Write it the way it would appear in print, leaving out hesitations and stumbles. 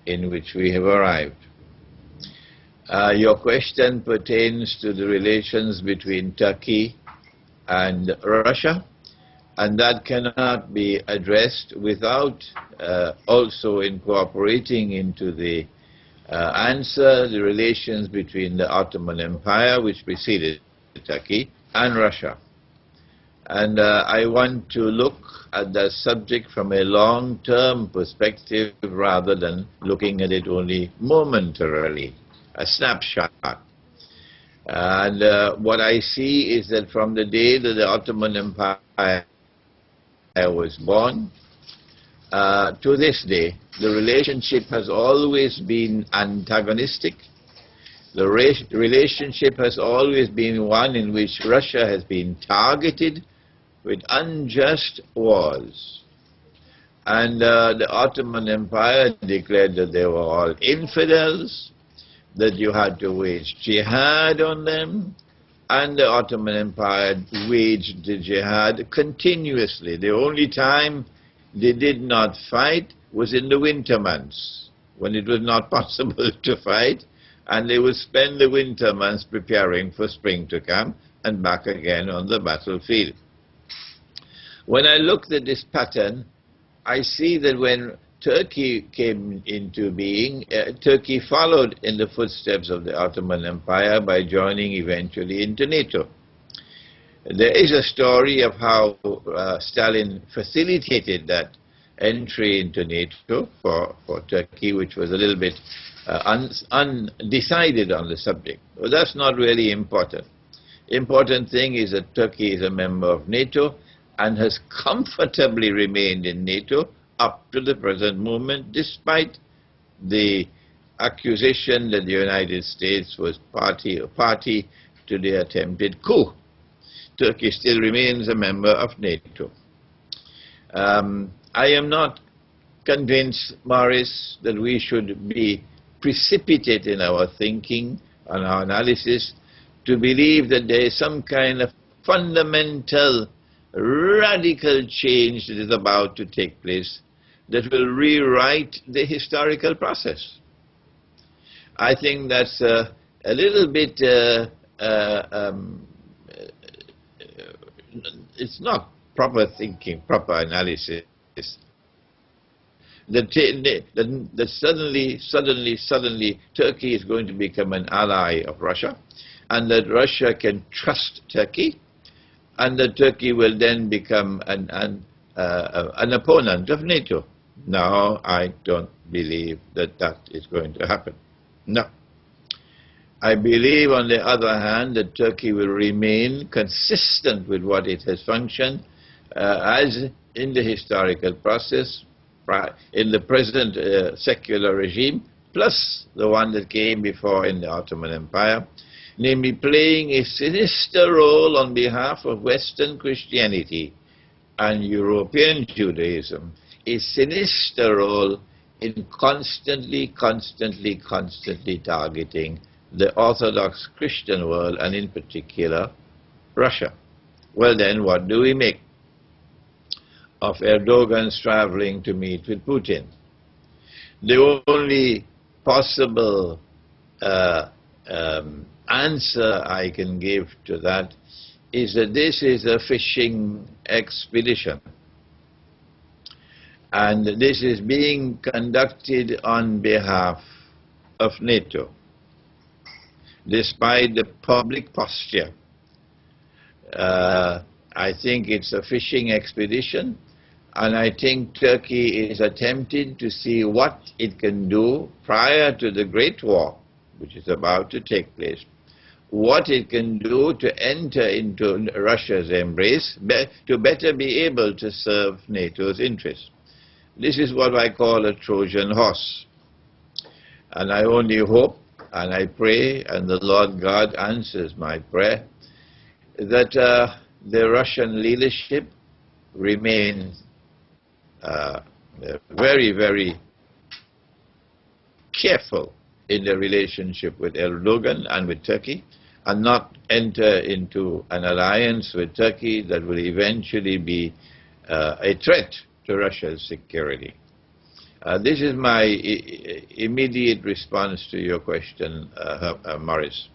in which we have arrived. Your question pertains to the relations between Turkey and Russia, and that cannot be addressed without also incorporating into the answer the relations between the Ottoman Empire, which preceded Turkey, and Russia. And I want to look at the subject from a long-term perspective rather than looking at it only momentarily, a snapshot. And what I see is that from the day that the Ottoman Empire was born to this day, the relationship has always been antagonistic. The relationship has always been one in which Russia has been targeted with unjust wars. And the Ottoman Empire declared that they were all infidels, that you had to wage jihad on them, and the Ottoman Empire waged the jihad continuously. The only time they did not fight was in the winter months, when it was not possible to fight, and they would spend the winter months preparing for spring to come and back again on the battlefield. When I looked at this pattern, I see that when Turkey came into being, Turkey followed in the footsteps of the Ottoman Empire by joining eventually into NATO. There is a story of how Stalin facilitated that entry into NATO for Turkey, which was a little bit undecided on the subject. But that's not really important. Important thing is that Turkey is a member of NATO and has comfortably remained in NATO up to the present moment, despite the accusation that the United States was party to the attempted coup. Turkey still remains a member of NATO. I am not convinced, Morris, that we should be precipitate in our thinking and our analysis to believe that there is some kind of fundamental, radical change that is about to take place that will rewrite the historical process. I think that's a little bit, it's not proper thinking, proper analysis. That suddenly Turkey is going to become an ally of Russia, and that Russia can trust Turkey, and that Turkey will then become an opponent of NATO. No, I don't believe that that is going to happen. No. I believe, on the other hand, that Turkey will remain consistent with what it has functioned as in the historical process, in the present secular regime, plus the one that came before in the Ottoman Empire, namely playing a sinister role on behalf of Western Christianity and European Judaism, a sinister role in constantly targeting the Orthodox Christian world, and in particular Russia. Well then, what do we make of Erdogan's traveling to meet with Putin? The only possible answer I can give to that is that this is a fishing expedition, and this is being conducted on behalf of NATO, despite the public posture. I think it's a fishing expedition, and I think Turkey is attempting to see what it can do prior to the Great War, which is about to take place, what it can do to enter into Russia's embrace, to better be able to serve NATO's interests. This is what I call a Trojan horse. And I only hope and I pray, and the Lord God answers my prayer, that the Russian leadership remains very, very careful in their relationship with Erdogan and with Turkey, and not enter into an alliance with Turkey that will eventually be a threat to Russia's security. This is my immediate response to your question, Morris.